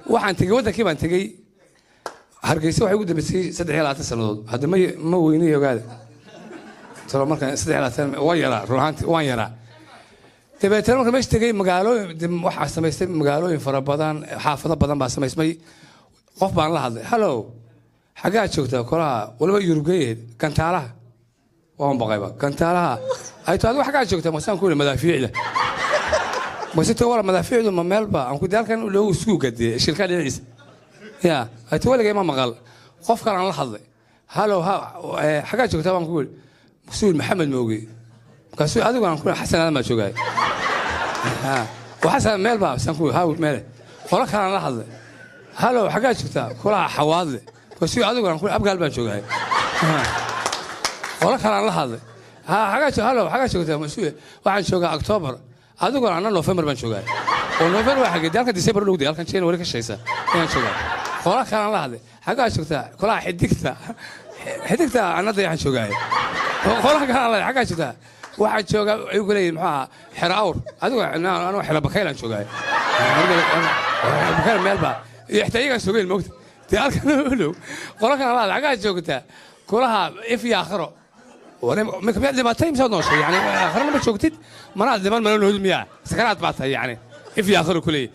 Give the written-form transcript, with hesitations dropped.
waxaan tegey waddankii baan tegey hargeysa waxay ugu dambeysay 3 sannadood hadda ma weynay ogaada tolo markaan 3 waan yaraa ruuxaantii waan yaraa dabeetana markaan meesha tegey magaalooyin waxaa samaystay magaalooyin fara badan xaafado badan baa samaysmay qof baan la hadlay hallow xaggaa joogtaa kolaha waliba yurubgeeyeed gantaalaha waan baqayba gantaalaha ay taad wax xaggaa joogtaa masaan ku madaafiicda masito wala madaafiicdu ma meelba aan ku dalkan loo isku gadee shirkad dhinaciisa ya ay tawaligay ma maqal qof kale aan la hadlay hallow xaggaa joogtaa baan ku wili مسؤول محمد موجي كسؤال هذا أنا أقول حسن هذا ما شو جاي وحسن ميل بقى سنقول هاو ميل خلاص أنا لحظة هلو حاجات شفتها كلها حواضر كسؤال هذا أنا أقول أبغى قلبي شو جاي خلاص أنا لحظة حاجات هلو حاجات شفتها مسؤول واحد شو جاي أكتوبر هذا أنا نوفمبر بن شو جاي ونوفمبر واحد ده كان ديسمبر لو ده كان شيء ولا كشيء سا يعني شو جاي خلاص أنا لحظة حاجات شفتها كلها حدكتها أنا ضيع شو جاي خلاص الله حاجة شفتها واحد شو يقول لي معها حراور هذا أنا حلا بخيل شو جاي بخيل ميلبا يحتاج سوق الموت تعرف كانوا خلاص الله حاجة شو قلتها كلها في آخره وأنا مكمل لما تيم صار نوش يعني آخرنا ما شو قلت مرات زمان ما نقول 100 سكرات بعدها يعني في آخره كله